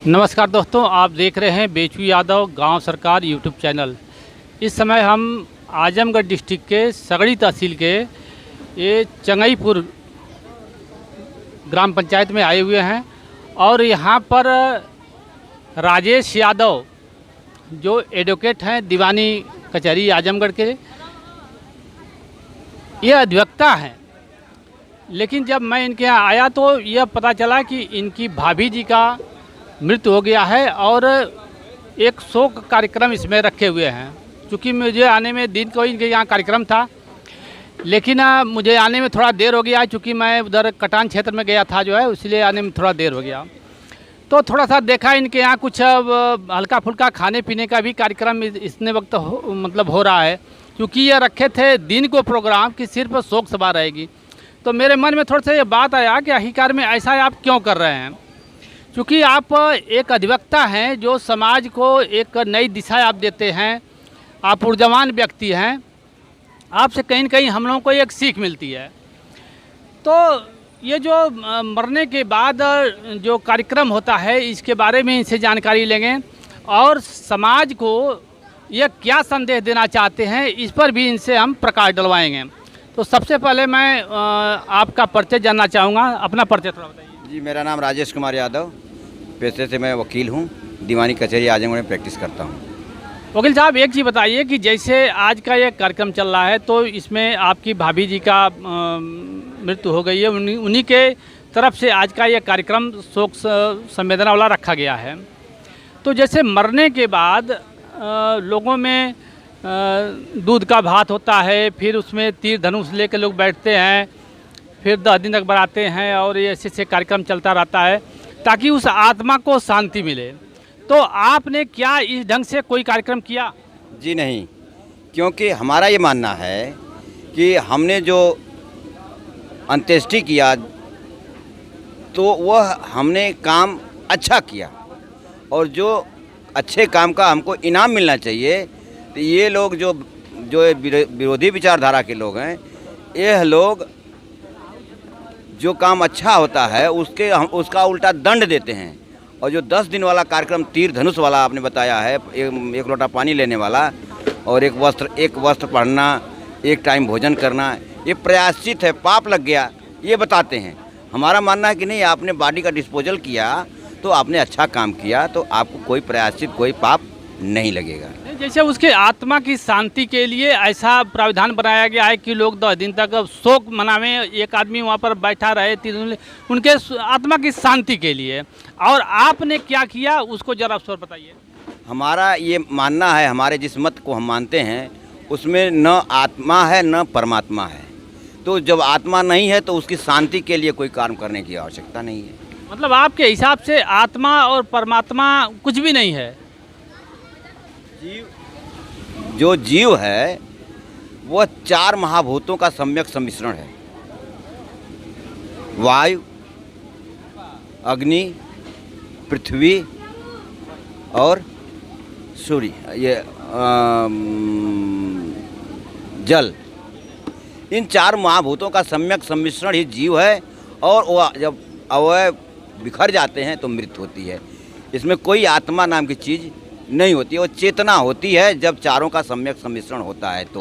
नमस्कार दोस्तों, आप देख रहे हैं बेचू यादव गांव सरकार यूट्यूब चैनल। इस समय हम आजमगढ़ डिस्ट्रिक्ट के सगड़ी तहसील के ये चंगईपुर ग्राम पंचायत में आए हुए हैं और यहाँ पर राजेश यादव जो एडवोकेट हैं दीवानी कचहरी आजमगढ़ के, ये अधिवक्ता हैं। लेकिन जब मैं इनके यहाँ आया तो यह पता चला कि इनकी भाभी जी का मृत्यु हो गया है और एक शोक कार्यक्रम इसमें रखे हुए हैं। क्योंकि मुझे आने में दिन को इनके यहाँ कार्यक्रम था, लेकिन मुझे आने में थोड़ा देर हो गया क्योंकि मैं उधर कटान क्षेत्र में गया था जो है, इसलिए आने में थोड़ा देर हो गया। तो थोड़ा सा देखा इनके यहाँ कुछ हल्का फुल्का खाने पीने का भी कार्यक्रम इतने वक्त हो रहा है। क्योंकि ये रखे थे दिन को प्रोग्राम कि सिर्फ शोक सभा रहेगी। तो मेरे मन में थोड़ा सा ये बात आया कि आखिरकार में ऐसा आप क्यों कर रहे हैं। क्योंकि आप एक अधिवक्ता हैं जो समाज को एक नई दिशा आप देते हैं, आप ऊर्जावान व्यक्ति हैं, आपसे कहीं न कहीं हम लोगों को एक सीख मिलती है। तो ये जो मरने के बाद जो कार्यक्रम होता है इसके बारे में इनसे जानकारी लेंगे और समाज को ये क्या संदेश देना चाहते हैं इस पर भी इनसे हम प्रकाश डलवाएंगे। तो सबसे पहले मैं आपका परिचय जानना चाहूँगा, अपना परिचय थोड़ा बताइए। जी, मेरा नाम राजेश कुमार यादव, पेशे से मैं वकील हूँ, दीवानी कचहरी आजमगढ़ में प्रैक्टिस करता हूँ। वकील साहब, एक चीज़ बताइए कि जैसे आज का ये कार्यक्रम चल रहा है तो इसमें आपकी भाभी जी का मृत्यु हो गई है, उन्हीं के तरफ से आज का ये कार्यक्रम शोक संवेदना वाला रखा गया है। तो जैसे मरने के बाद लोगों में दूध का भात होता है, फिर उसमें तीर धनुष लेकर लोग बैठते हैं, फिर 10 दिन तक बनाते हैं और ये ऐसे कार्यक्रम चलता रहता है ताकि उस आत्मा को शांति मिले। तो आपने क्या इस ढंग से कोई कार्यक्रम किया? जी नहीं, क्योंकि हमारा ये मानना है कि हमने जो अंत्येष्टि किया तो वह हमने काम अच्छा किया और जो अच्छे काम का हमको इनाम मिलना चाहिए। तो ये लोग जो विरोधी विचारधारा के लोग हैं, यह लोग जो काम अच्छा होता है उसका उल्टा दंड देते हैं। और जो 10 दिन वाला कार्यक्रम तीर धनुष वाला आपने बताया है, एक लोटा पानी लेने वाला और एक वस्त्र पहनना, एक टाइम भोजन करना, ये प्रायश्चित है, पाप लग गया, ये बताते हैं। हमारा मानना है कि नहीं, आपने बॉडी का डिस्पोजल किया तो आपने अच्छा काम किया, तो आपको कोई प्रायश्चित, कोई पाप नहीं लगेगा। जैसे उसके आत्मा की शांति के लिए ऐसा प्रावधान बनाया गया है कि लोग 10 दिन तक शोक मनावें, एक आदमी वहाँ पर बैठा रहे उनके आत्मा की शांति के लिए। और आपने क्या किया उसको जरा अवसर बताइए। हमारा ये मानना है, हमारे जिस मत को हम मानते हैं उसमें न आत्मा है न परमात्मा है। तो जब आत्मा नहीं है तो उसकी शांति के लिए कोई काम करने की आवश्यकता नहीं है। मतलब आपके हिसाब से आत्मा और परमात्मा कुछ भी नहीं है? जो जीव है वह 4 महाभूतों का सम्यक सम्मिश्रण है। वायु, अग्नि, पृथ्वी और सूर्य, ये जल, इन 4 महाभूतों का सम्यक सम्मिश्रण ही जीव है। और वह जब अवयव बिखर जाते हैं तो मृत्यु होती है। इसमें कोई आत्मा नाम की चीज़ नहीं होती है, वो चेतना होती है जब चारों का सम्यक सम्मिश्रण होता है। तो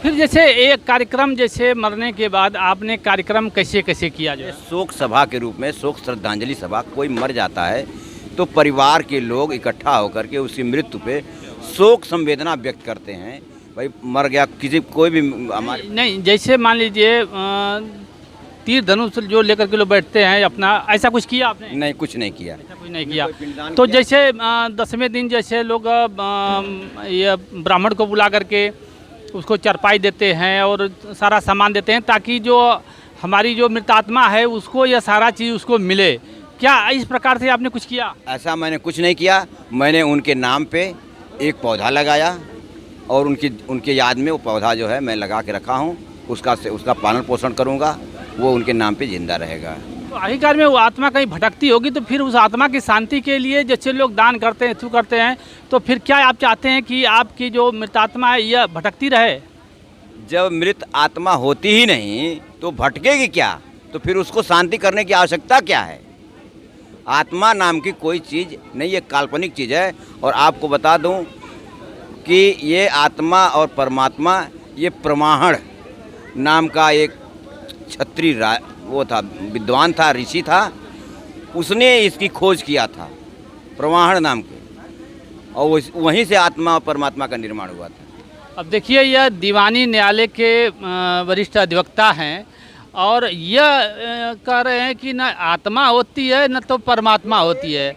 फिर जैसे एक कार्यक्रम, जैसे मरने के बाद आपने कार्यक्रम कैसे कैसे किया? जो शोक सभा के रूप में, शोक श्रद्धांजलि सभा, कोई मर जाता है तो परिवार के लोग इकट्ठा होकर के उसकी मृत्यु पे शोक संवेदना व्यक्त करते हैं। भाई मर गया, किसी कोई भी हमारे नहीं, जैसे मान लीजिए तीर धनुष जो लेकर के लोग बैठते हैं अपना, ऐसा कुछ किया आपने? नहीं, कुछ नहीं किया। ऐसा कुछ नहीं किया। तो जैसे 10वें दिन जैसे लोग ये ब्राह्मण को बुला करके उसको चरपाई देते हैं और सारा सामान देते हैं ताकि जो हमारी जो मृतात्मा है उसको यह सारा चीज़ उसको मिले। क्या इस प्रकार से आपने कुछ किया? ऐसा मैंने कुछ नहीं किया। मैंने उनके नाम पे एक पौधा लगाया और उनके याद में वो पौधा जो है मैं लगा के रखा हूँ। उसका पालन पोषण करूँगा, वो उनके नाम पे जिंदा रहेगा। तो आखिरकार में वो आत्मा कहीं भटकती होगी, तो फिर उस आत्मा की शांति के लिए जैसे लोग दान करते हैं, करते हैं, तो फिर क्या आप चाहते हैं कि आपकी जो मृतात्मा है यह भटकती रहे? जब मृत आत्मा होती ही नहीं तो भटकेगी क्या? तो फिर उसको शांति करने की आवश्यकता क्या है? आत्मा नाम की कोई चीज़ नहीं, ये काल्पनिक चीज़ है। और आपको बता दूं कि ये आत्मा और परमात्मा, ये प्रमाहण नाम का एक क्षत्रिय वो था, विद्वान था, ऋषि था, उसने इसकी खोज किया था, प्रमाहण नाम के, और वहीं से आत्मा और परमात्मा का निर्माण हुआ था। अब देखिए, यह दीवानी न्यायालय के वरिष्ठ अधिवक्ता हैं और यह कह रहे हैं कि न आत्मा होती है न तो परमात्मा होती है।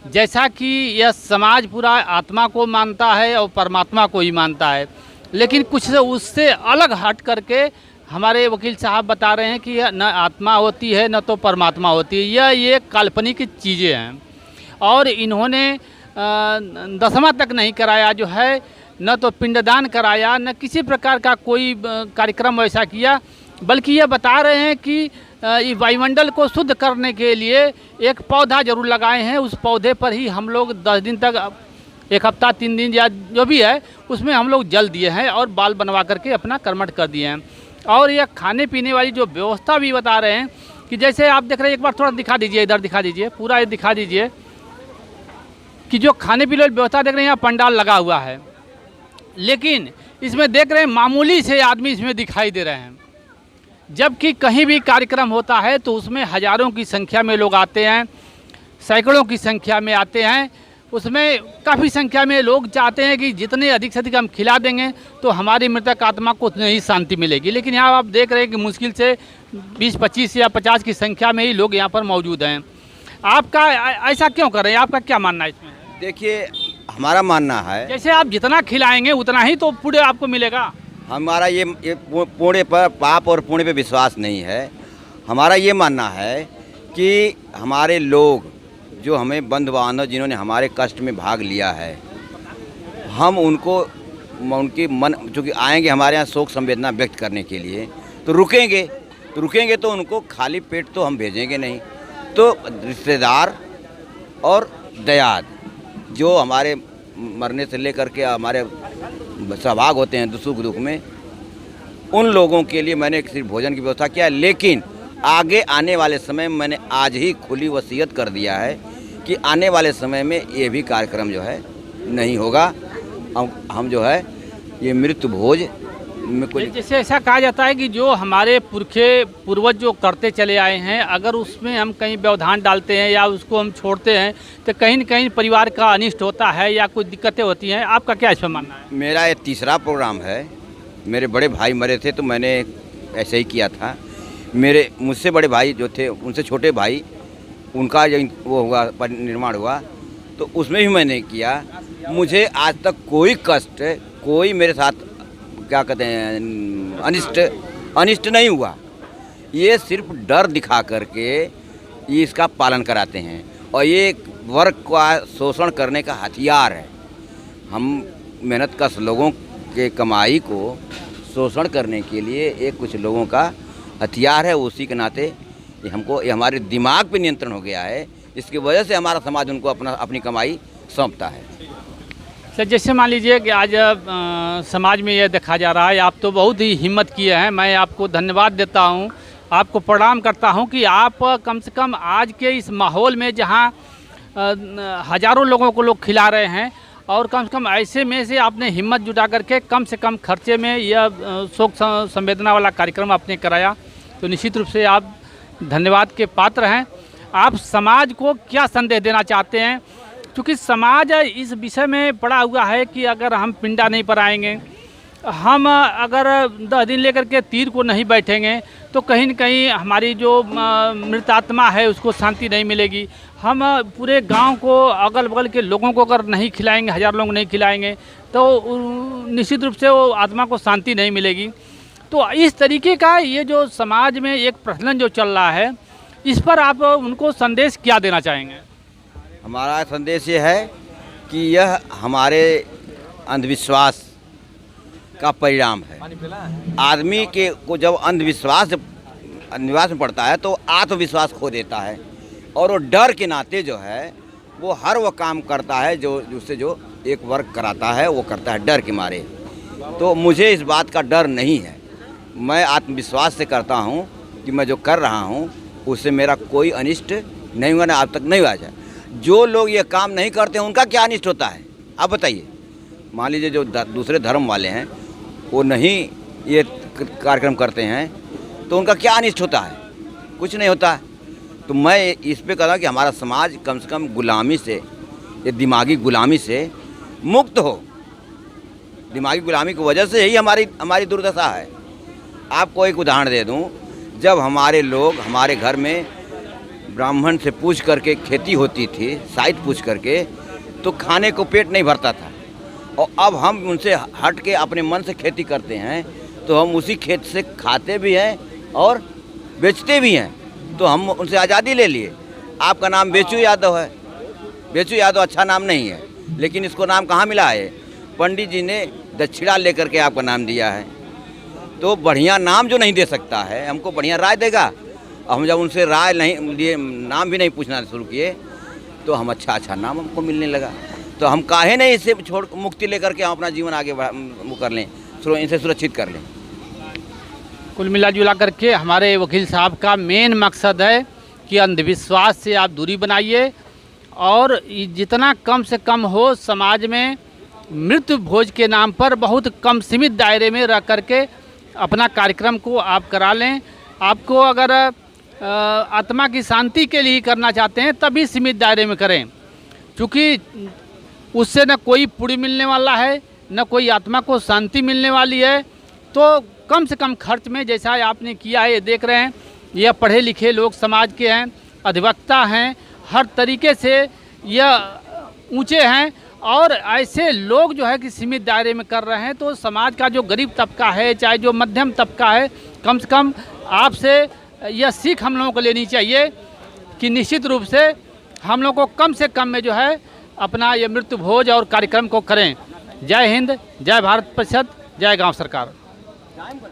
जैसा कि यह समाज पूरा आत्मा को मानता है और परमात्मा को ही मानता है, लेकिन कुछ उससे अलग हट करके हमारे वकील साहब बता रहे हैं कि यह न आत्मा होती है न तो परमात्मा होती है, यह ये काल्पनिक चीज़ें हैं। और इन्होंने 10वां तक नहीं कराया जो है, न तो पिंडदान कराया, न किसी प्रकार का कोई कार्यक्रम वैसा किया, बल्कि ये बता रहे हैं कि इस वायुमंडल को शुद्ध करने के लिए एक पौधा जरूर लगाए हैं। उस पौधे पर ही हम लोग 10 दिन तक, 1 हफ्ता 3 दिन या जो भी है, उसमें हम लोग जल दिए हैं और बाल बनवा करके अपना कर्मठ कर दिए हैं। और यह खाने पीने वाली जो व्यवस्था भी बता रहे हैं कि जैसे आप देख रहे हैं, एक बार थोड़ा दिखा दीजिए, इधर दिखा दीजिए, पूरा ये दिखा दीजिए कि जो खाने पीने वाली व्यवस्था देख रहे हैं, यहाँ पंडाल लगा हुआ है, लेकिन इसमें देख रहे हैं मामूली से आदमी इसमें दिखाई दे रहे हैं। जबकि कहीं भी कार्यक्रम होता है तो उसमें हज़ारों की संख्या में लोग आते हैं, सैकड़ों की संख्या में आते हैं। उसमें काफ़ी संख्या में लोग चाहते हैं कि जितने अधिक से अधिक हम खिला देंगे तो हमारी मृतक आत्मा को उतनी ही शांति मिलेगी। लेकिन यहाँ आप देख रहे हैं कि मुश्किल से 20, 25 या 50 की संख्या में ही लोग यहाँ पर मौजूद हैं। आपका ऐसा क्यों कर रहे हैं? आपका क्या मानना है इसमें? देखिए, हमारा मानना है जैसे आप जितना खिलाएंगे उतना ही तो पुण्य आपको मिलेगा। हमारा ये पुण्य पर, पाप और पुण्य पे विश्वास नहीं है। हमारा ये मानना है कि हमारे लोग जो हमें बंधु बांधव, जिन्होंने हमारे कष्ट में भाग लिया है, हम उनको, उनकी मन, चूँकि आएंगे हमारे यहाँ शोक संवेदना व्यक्त करने के लिए, तो रुकेंगे तो उनको खाली पेट तो हम भेजेंगे नहीं। तो रिश्तेदार और दयाद जो हमारे मरने से लेकर के हमारे सहभाग होते हैं सुख दुख में, उन लोगों के लिए मैंने सिर्फ भोजन की व्यवस्था किया है। लेकिन आगे आने वाले समय में मैंने आज ही खुली वसीयत कर दिया है कि आने वाले समय में ये भी कार्यक्रम जो है नहीं होगा। हम जो है ये मृत्यु भोज में कोई, जैसे ऐसा कहा जाता है कि जो हमारे पूर्वज जो करते चले आए हैं, अगर उसमें हम कहीं व्यवधान डालते हैं या उसको हम छोड़ते हैं तो कहीं न कहीं परिवार का अनिष्ट होता है या कुछ दिक्कतें होती हैं। आपका क्या इसमें मानना है? मेरा ये 3रा प्रोग्राम है। मेरे बड़े भाई मरे थे तो मैंने ऐसे ही किया था। मेरे मुझसे बड़े भाई जो थे, उनसे छोटे भाई, उनका जो वो हुआ, निर्माण हुआ, तो उसमें भी मैंने किया। मुझे आज तक कोई कष्ट, कोई मेरे साथ क्या कहते हैं अनिष्ट नहीं हुआ। ये सिर्फ डर दिखा करके ये इसका पालन कराते हैं, और ये वर्ग का शोषण करने का हथियार है। हम मेहनतकश लोगों के कमाई को शोषण करने के लिए एक कुछ लोगों का हथियार है। उसी के नाते ये हमारे दिमाग पे नियंत्रण हो गया है। इसकी वजह से हमारा समाज उनको अपनी कमाई सौंपता है। सर, जैसे मान लीजिए कि आज समाज में यह देखा जा रहा है, आप तो बहुत ही हिम्मत किए हैं, मैं आपको धन्यवाद देता हूं, आपको प्रणाम करता हूं कि आप कम से कम आज के इस माहौल में जहां हज़ारों लोगों को लोग खिला रहे हैं, और कम से कम ऐसे में से आपने हिम्मत जुटा करके कम से कम खर्चे में यह शोक संवेदना वाला कार्यक्रम आपने कराया, तो निश्चित रूप से आप धन्यवाद के पात्र हैं। आप समाज को क्या संदेश देना चाहते हैं? क्योंकि समाज इस विषय में पड़ा हुआ है कि अगर हम पिंडा नहीं कराएंगे, हम अगर 10 दिन लेकर के तीर को नहीं बैठेंगे, तो कहीं न कहीं हमारी जो मृत आत्मा है उसको शांति नहीं मिलेगी। हम पूरे गांव को, अगल बगल के लोगों को अगर नहीं खिलाएंगे, 1000 लोग नहीं खिलाएंगे, तो निश्चित रूप से वो आत्मा को शांति नहीं मिलेगी। तो इस तरीके का ये जो समाज में एक प्रचलन जो चल रहा है, इस पर आप उनको संदेश क्या देना चाहेंगे? हमारा संदेश ये है कि यह हमारे अंधविश्वास का परिणाम है। आदमी को जब अंधविश्वास में पड़ता है तो आत्मविश्वास खो देता है, और वो डर के नाते जो है वो हर वो काम करता है जो उससे जो एक वर्ग कराता है वो करता है डर के मारे। तो मुझे इस बात का डर नहीं है। मैं आत्मविश्वास से करता हूँ कि मैं जो कर रहा हूँ उससे मेरा कोई अनिष्ट नहीं हुआ ना, आज तक नहीं हुआ है। जो लोग ये काम नहीं करते हैं उनका क्या अनिष्ट होता है आप बताइए। मान लीजिए जो दूसरे धर्म वाले हैं वो नहीं ये कार्यक्रम करते हैं तो उनका क्या अनिष्ट होता है, कुछ नहीं होता है। तो मैं इस पे कहता हूँ कि हमारा समाज कम से कम गुलामी से, ये दिमागी गुलामी से मुक्त हो। दिमागी गुलामी की वजह से ही हमारी दुर्दशा है। आपको एक उदाहरण दे दूं, जब हमारे लोग हमारे घर में ब्राह्मण से पूछ करके खेती होती थी, साइत पूछ करके, तो खाने को पेट नहीं भरता था। और अब हम उनसे हट के अपने मन से खेती करते हैं तो हम उसी खेत से खाते भी हैं और बेचते भी हैं। तो हम उनसे आज़ादी ले लिए। आपका नाम बेचू यादव है। बेचू यादव अच्छा नाम नहीं है, लेकिन इसको नाम कहाँ मिला है? पंडित जी ने दक्षिणा लेकर के आपका नाम दिया है। तो बढ़िया नाम जो नहीं दे सकता है हमको बढ़िया राय देगा। हम जब उनसे राय नहीं लिए, नाम भी नहीं पूछना शुरू किए, तो हम अच्छा नाम हमको मिलने लगा। तो हम काहे नहीं इससे छोड़ मुक्ति लेकर के हम अपना जीवन आगे वो कर लें, इनसे सुरक्षित कर लें। कुल मिला जुला करके हमारे वकील साहब का मेन मकसद है कि अंधविश्वास से आप दूरी बनाइए और जितना कम से कम हो समाज में मृत्यु भोज के नाम पर बहुत कम सीमित दायरे में रह करके अपना कार्यक्रम को आप करा लें। आपको अगर आत्मा की शांति के लिए करना चाहते हैं तभी सीमित दायरे में करें, क्योंकि उससे न कोई पुण्य मिलने वाला है न कोई आत्मा को शांति मिलने वाली है। तो कम से कम खर्च में जैसा आपने किया है, ये देख रहे हैं, यह पढ़े लिखे लोग समाज के हैं, अधिवक्ता हैं, हर तरीके से यह ऊंचे हैं और ऐसे लोग जो है कि सीमित दायरे में कर रहे हैं। तो समाज का जो गरीब तबका है, चाहे जो मध्यम तबका है, कम से कम आपसे यह सीख हम लोगों को लेनी चाहिए कि निश्चित रूप से हम लोग को कम से कम में जो है अपना ये मृत्यु भोज और कार्यक्रम को करें। जय हिंद, जय भारत परिषद, जय गांव सरकार।